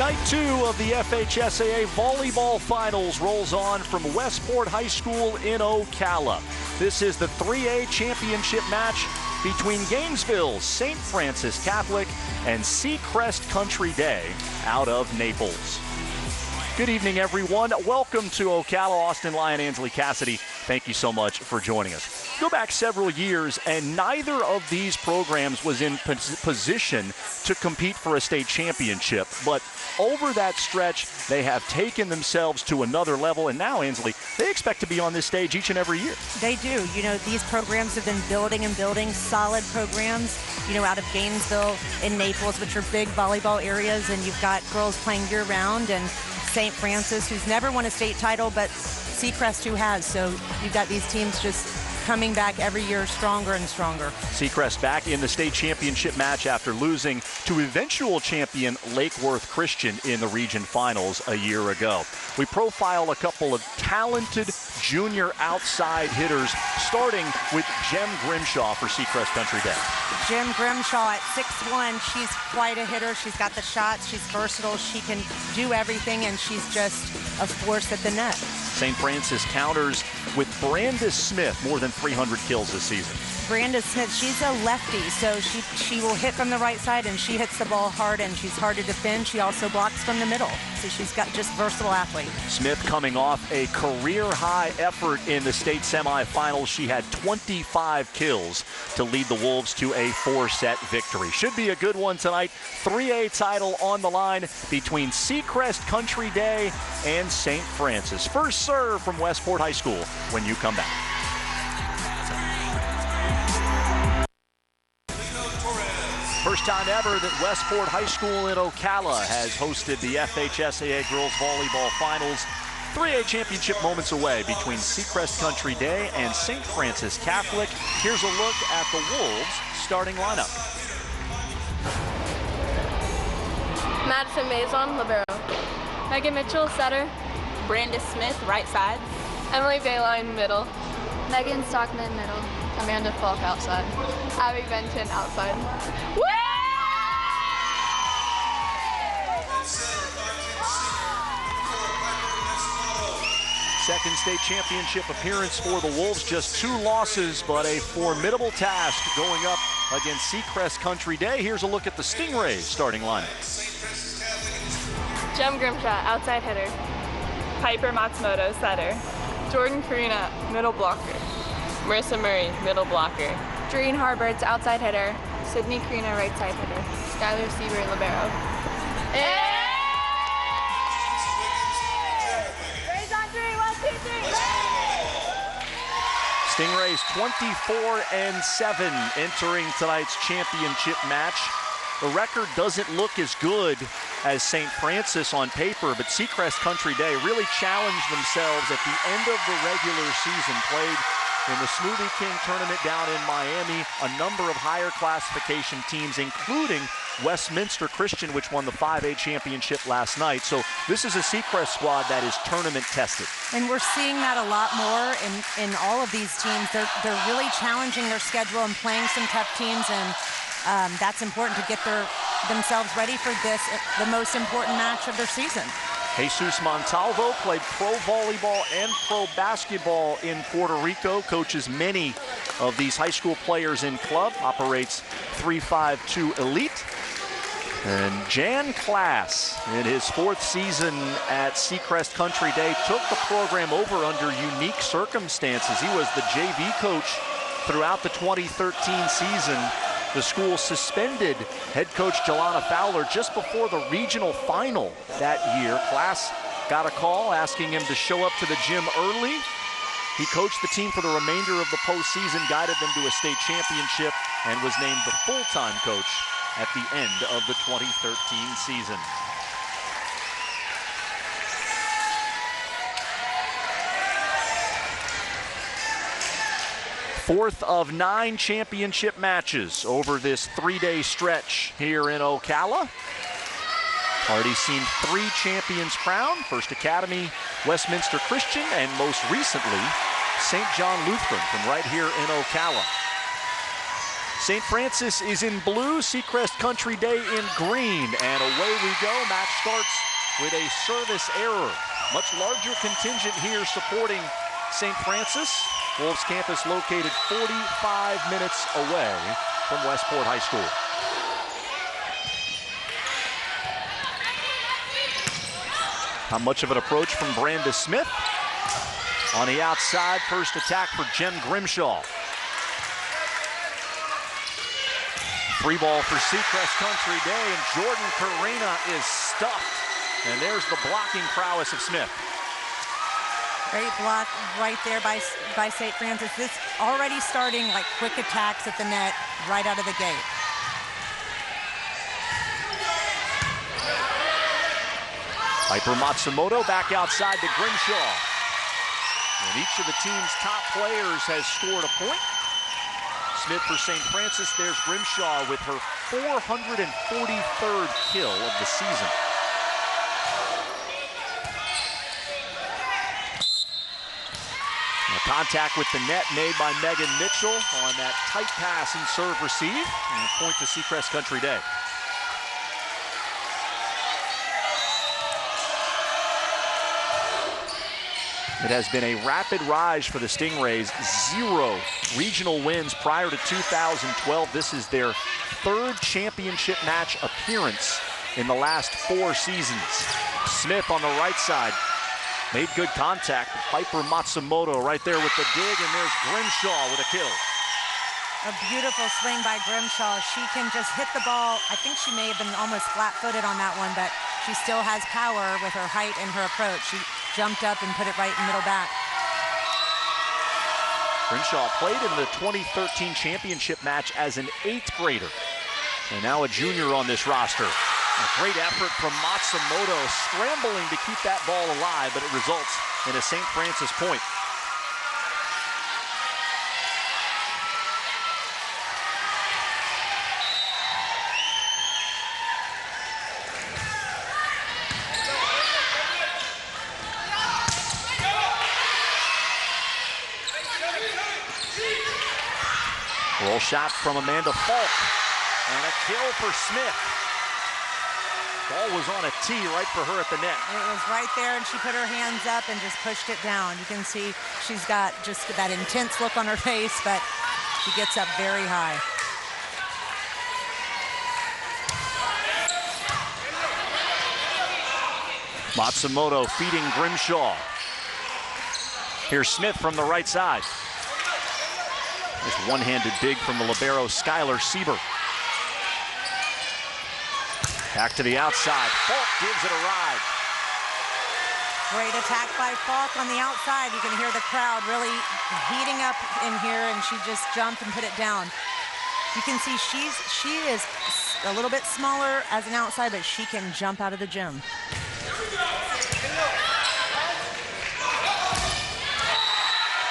Night 2 of the FHSAA Volleyball Finals rolls on from Westport High School in Ocala. This is the 3A championship match between Gainesville's St. Francis Catholic and Seacrest Country Day out of Naples. Good evening, everyone. Welcome to Ocala. Austin Lyon, Ansley Cassidy. Thank you so much for joining us. Go back several years, and neither of these programs was in position to compete for a state championship. But over that stretch, they have taken themselves to another level. And now, Ansley, they expect to be on this stage each and every year. They do. You know, these programs have been building and building solid programs, you know, out of Gainesville and Naples, which are big volleyball areas. And you've got girls playing year-round, and St. Francis, who's never won a state title, but Seacrest, who has. So you've got these teams just coming back every year stronger and stronger. Seacrest back in the state championship match after losing to eventual champion Lake Worth Christian in the region finals a year ago. We profile a couple of talented junior outside hitters, starting with Jem Grimshaw for Seacrest Country Day. Jem Grimshaw at 6'1", she's quite a hitter. She's got the shots, she's versatile, she can do everything, and she's just a force at the net. St. Francis counters with Brandis Smith, more than 300 kills this season. Brandis Smith, she's a lefty, so she will hit from the right side, and she hits the ball hard, and she's hard to defend. She also blocks from the middle, so she's got just versatile athlete. Smith coming off a career-high effort in the state semifinals. She had 25 kills to lead the Wolves to a 4-set victory. Should be a good one tonight. 3A title on the line between Seacrest Country Day and St. Francis. First serve from Westport High School when you come back. First time ever that Westport High School in Ocala has hosted the FHSAA Girls Volleyball Finals. 3A championship moments away between Seacrest Country Day and St. Francis Catholic. Here's a look at the Wolves' starting lineup. Madison Mazon, Libero. Megan Mitchell, setter. Brandis Smith, right side. Emily Bayline, middle. Megan Stockman, middle. Amanda Falk, outside. Abby Benton, outside. Woo! Second state championship appearance for the Wolves. Just 2 losses, but a formidable task going up against Seacrest Country Day. Here's a look at the Stingrays starting lineup. Jem Grimshaw, outside hitter. Piper Matsumoto, setter. Jordan Farina, middle blocker. Marissa Murray, middle blocker. Doreen Harberts, outside hitter. Sydney Carina, right side hitter. Skylar Seaver, libero. Raise on 3, 1, 2, 3. Stingrays 24-7 entering tonight's championship match. The record doesn't look as good as St. Francis on paper, but Seacrest Country Day really challenged themselves at the end of the regular season. Played in the Smoothie King tournament down in Miami, a number of higher classification teams, including Westminster Christian, which won the 5A championship last night. So this is a Seacrest squad that is tournament tested. And we're seeing that a lot more in all of these teams. They're really challenging their schedule and playing some tough teams, and that's important to get themselves ready for this, the most important match of their season. Jesus Montalvo played pro volleyball and pro basketball in Puerto Rico, coaches many of these high school players in club, operates 352 Elite. And Jan Klass, in his 4th season at Seacrest Country Day, took the program over under unique circumstances. He was the JV coach throughout the 2013 season. The school suspended head coach Jelana Fowler just before the regional final that year. Klass got a call asking him to show up to the gym early. He coached the team for the remainder of the postseason, guided them to a state championship, and was named the full-time coach at the end of the 2013 season. Fourth of 9 championship matches over this 3-day stretch here in Ocala. Already seen 3 champions crowned. First Academy, Westminster Christian, and most recently, St. John Lutheran from right here in Ocala. St. Francis is in blue, Seacrest Country Day in green, and away we go. Match starts with a service error. Much larger contingent here supporting St. Francis. Wolves campus located 45 minutes away from Westport High School. How much of an approach from Brandis Smith? On the outside, first attack for Jen Grimshaw. Free ball for Seacrest Country Day, and Jordan Karina is stuffed. And there's the blocking prowess of Smith. Great block right there by St. Francis. This already starting like quick attacks at the net right out of the gate. Piper Matsumoto back outside to Grimshaw. And each of the team's top players has scored a point. Smith for St. Francis. There's Grimshaw with her 443rd kill of the season. A contact with the net made by Megan Mitchell on that tight pass and serve receive. And a point to Seacrest Country Day. It has been a rapid rise for the Stingrays. 0 regional wins prior to 2012. This is their 3rd championship match appearance in the last 4 seasons. Smith on the right side made good contact. Piper Matsumoto right there with the dig, and there's Grimshaw with a kill. A beautiful swing by Grimshaw. She can just hit the ball. I think she may have been almost flat-footed on that one, but she still has power with her height and her approach. She jumped up and put it right in middle back. Grimshaw played in the 2013 championship match as an 8th grader, and now a junior on this roster. A great effort from Matsumoto, scrambling to keep that ball alive, but it results in a St. Francis point. Roll shot from Amanda Falk, and a kill for Smith. Ball was on a tee right for her at the net. It was right there, and she put her hands up and just pushed it down. You can see she's got just that intense look on her face, but she gets up very high. Matsumoto feeding Grimshaw. Here's Smith from the right side. This one-handed dig from the Libero, Skylar Sieber. Back to the outside. Falk gives it a ride. Great attack by Falk on the outside. You can hear the crowd really heating up in here, and she just jumped and put it down. You can see she is a little bit smaller as an outside, but she can jump out of the gym.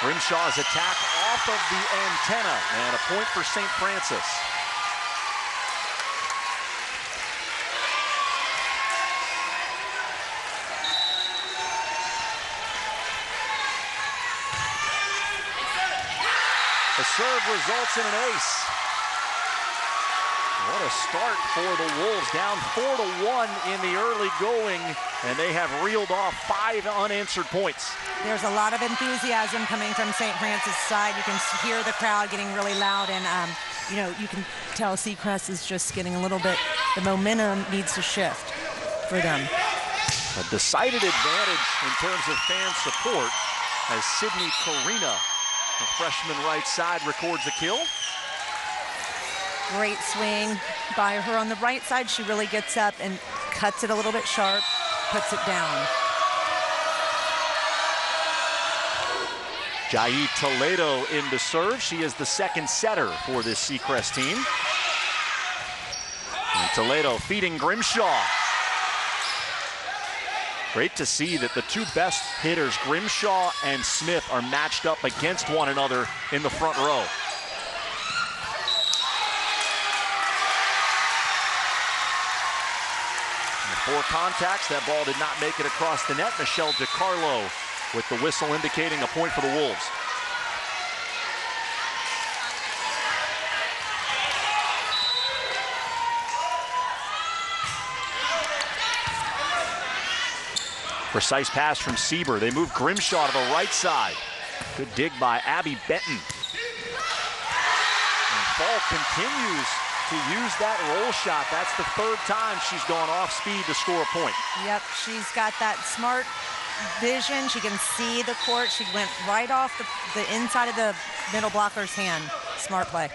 Grimshaw's attack off of the antenna, and a point for St. Francis. The serve results in an ace. What a start for the Wolves, down 4-1 in the early going, and they have reeled off 5 unanswered points. There's a lot of enthusiasm coming from St. Francis' side. You can hear the crowd getting really loud, and you know, you can tell Seacrest is just getting a little bit, the momentum needs to shift for them. A decided advantage in terms of fan support as Sydney Karina, the freshman right side, records a kill. Great swing by her on the right side. She really gets up and cuts it a little bit sharp, puts it down. Jai Toledo in to serve. She is the second setter for this Seacrest team. And Toledo feeding Grimshaw. Great to see that the 2 best hitters, Grimshaw and Smith, are matched up against one another in the front row. And 4 contacts. That ball did not make it across the net. Michelle DiCarlo with the whistle indicating a point for the Wolves. Precise pass from Sieber. They move Grimshaw to the right side. Good dig by Abby Benton. And Falk continues to use that roll shot. That's the third time she's gone off speed to score a point. Yep, she's got that smart vision. She can see the court. She went right off the inside of the middle blocker's hand. Smart play.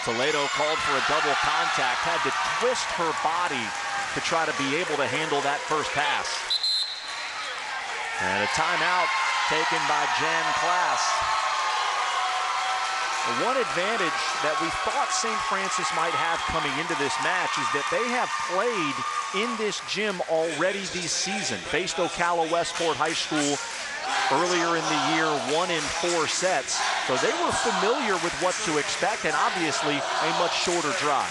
Toledo called for a double contact, had to twist her body to try to be able to handle that first pass. And a timeout taken by Jan Klaas. The one advantage that we thought St. Francis might have coming into this match is that they have played in this gym already this season. Faced Ocala Westport High School earlier in the year, 1 in 4 sets. So they were familiar with what to expect, and obviously a much shorter drive.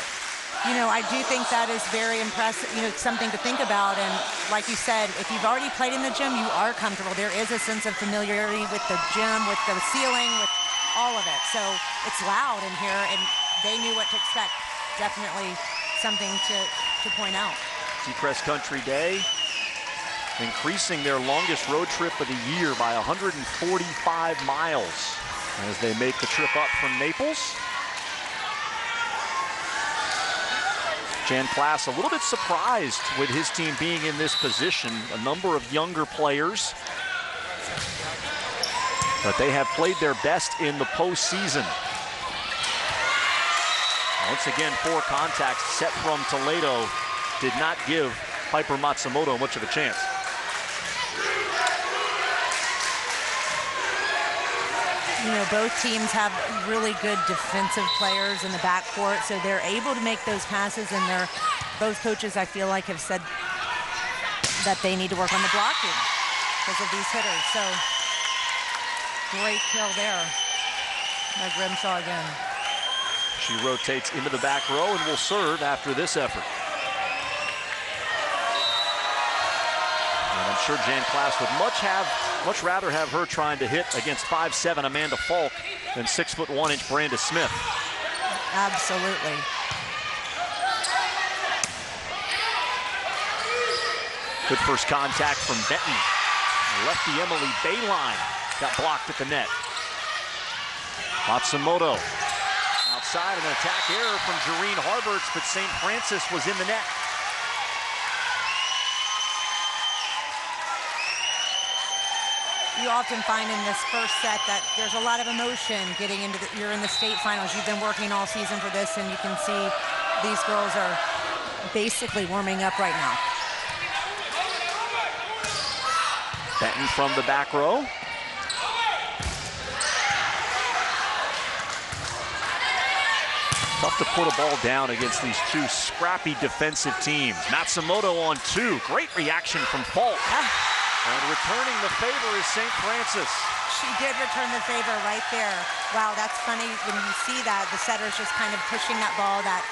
You know, I do think that is very impressive, you know, something to think about. And like you said, if you've already played in the gym, you are comfortable. There is a sense of familiarity with the gym, with the ceiling, with all of it. So it's loud in here, and they knew what to expect. Definitely something to point out. Seacrest Country Day increasing their longest road trip of the year by 145 miles as they make the trip up from Naples. Jan Klaas a little bit surprised with his team being in this position. A number of younger players, but they have played their best in the postseason. Once again, 4 contacts set from Toledo did not give Piper Matsumoto much of a chance. You know, both teams have really good defensive players in the backcourt, so they're able to make those passes, and both coaches, I feel like, have said that they need to work on the blocking because of these hitters. So great kill there by Grimshaw again. She rotates into the back row and will serve after this effort. And I'm sure Jan Klaas would much rather have her trying to hit against 5'7" Amanda Falk than 6'1" Brandis Smith. Absolutely. Good first contact from Benton. Lefty Emily Bayline got blocked at the net. Matsumoto outside, an attack error from Jareen Harberts, but St. Francis was in the net. You often find in this first set that there's a lot of emotion getting into you're in the state finals. You've been working all season for this, and you can see these girls are basically warming up right now. Benton from the back row. Tough to put a ball down against these two scrappy defensive teams. Matsumoto on 2. Great reaction from Falk. And returning the favor is St. Francis. She did return the favor right there. Wow, that's funny when you see that. The setter's just kind of pushing that ball, that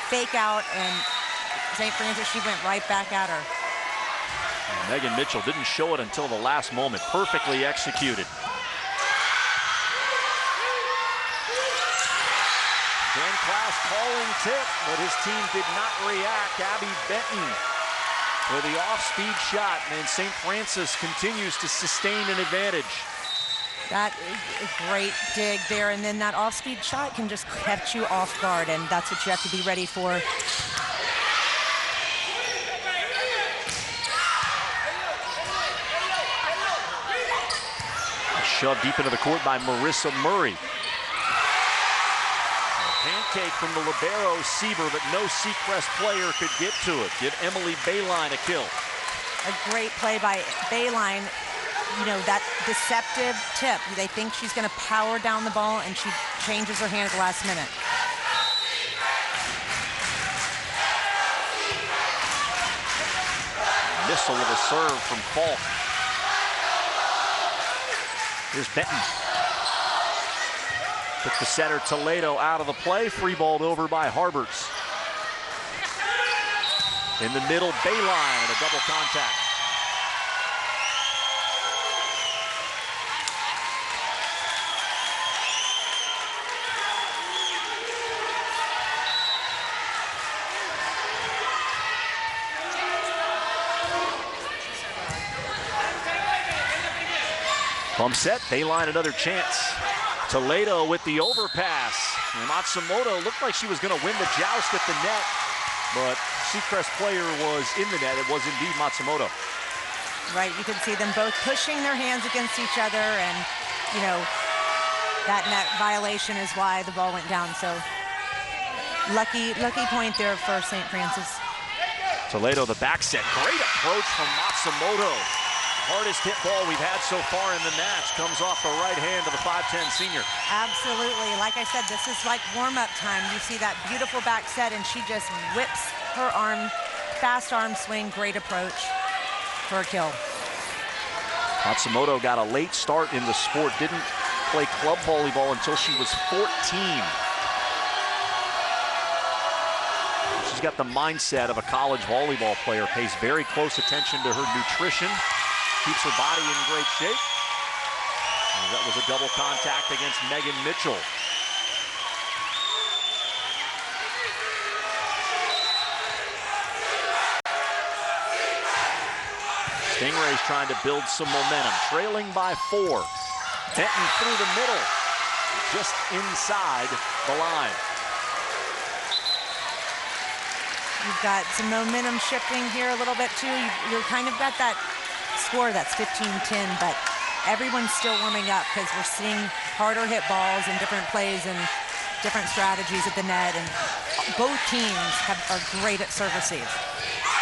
fake out, and St. Francis, she went right back at her. And Megan Mitchell didn't show it until the last moment. Perfectly executed. Jan Klaas calling tip, but his team did not react. Abby Benton with the off-speed shot, and St. Francis continues to sustain an advantage. That is a great dig there, and then that off-speed shot can just catch you off guard, and that's what you have to be ready for. Shoved deep into the court by Marissa Murray. Pancake from the Libero, Sieber, but no Seacrest player could get to it. Give Emily Bayline a kill. A great play by Bayline. You know, that deceptive tip. They think she's going to power down the ball, and she changes her hand at the last minute. Missile of a serve from Falk. Here's Benton. Took the setter Toledo out of the play. Free balled over by Harberts. In the middle, Bayline and a double contact. Bump set, Bayline another chance. Toledo with the overpass. And Matsumoto looked like she was going to win the joust at the net, but Seacrest player was in the net. It was indeed Matsumoto. Right, you can see them both pushing their hands against each other, and, you know, that net violation is why the ball went down. So lucky point there for St. Francis. Toledo, the back set. Great approach from Matsumoto. Hardest hit ball we've had so far in the match comes off the right hand of the 5'10 senior. Absolutely. Like I said, this is like warm-up time. You see that beautiful back set, and she just whips her arm, fast arm swing, great approach for a kill. Matsumoto got a late start in the sport. Didn't play club volleyball until she was 14. She's got the mindset of a college volleyball player, pays very close attention to her nutrition, keeps her body in great shape. And that was a double contact against Megan Mitchell. Stingrays trying to build some momentum, trailing by 4. Benton through the middle, just inside the line. You've got some momentum shifting here a little bit too. You're kind of got that score that's 15-10, but everyone's still warming up because we're seeing harder hit balls and different plays and different strategies at the net, and both teams are great at service receive.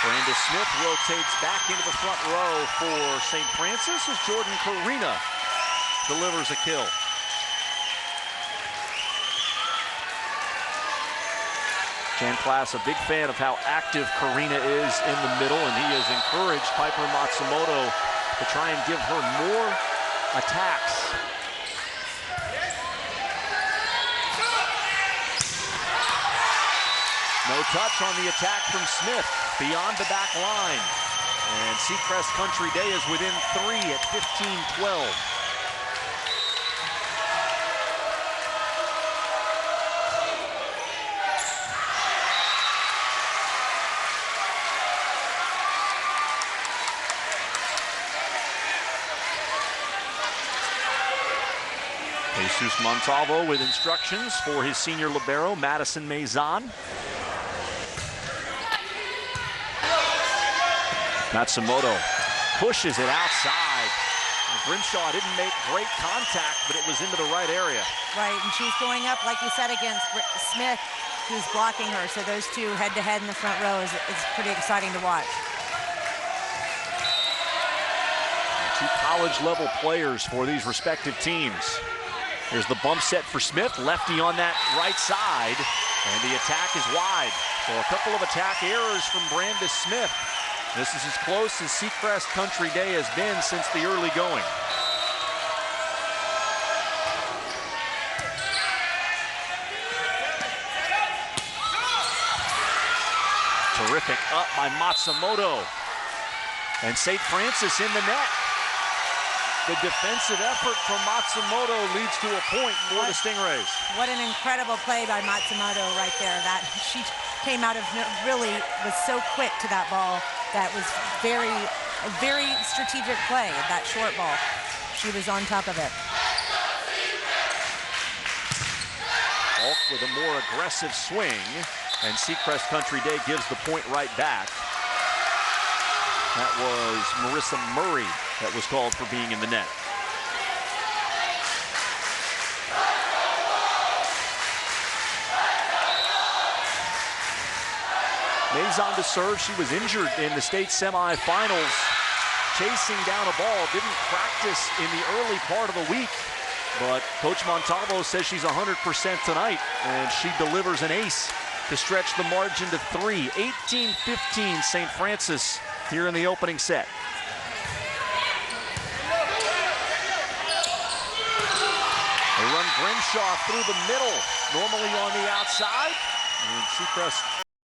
Brandis Smith rotates back into the front row for St. Francis as Jordan Karina delivers a kill. Jan Klass, a big fan of how active Karina is in the middle, and he has encouraged Piper Matsumoto to try and give her more attacks. No touch on the attack from Smith beyond the back line. And Seacrest Country Day is within 3 at 15-12. Jesus Montalvo with instructions for his senior libero, Madison Mazon. Matsumoto pushes it outside. Grimshaw didn't make great contact, but it was into the right area. Right, and she's going up, like you said, against Smith, who's blocking her. So those two head-to-head in the front row is pretty exciting to watch. Two college-level players for these respective teams. Here's the bump set for Smith, lefty on that right side, and the attack is wide. So a couple of attack errors from Brandis Smith. This is as close as Seacrest Country Day has been since the early going. Terrific up by Matsumoto. And St. Francis in the net. The defensive effort from Matsumoto leads to a point for the Stingrays. What an incredible play by Matsumoto right there. That she came out of really was so quick to that ball. That was a very strategic play, that short ball. She was on top of it. Falk with a more aggressive swing, and Seacrest Country Day gives the point right back. That was Marissa Murray that was called for being in the net. Mazon to serve. She was injured in the state semifinals, chasing down a ball. Didn't practice in the early part of the week, but Coach Montalvo says she's 100% tonight, and she delivers an ace to stretch the margin to 3. 18-15 St. Francis here in the opening set. They run Grimshaw through the middle, normally on the outside, and Seacrest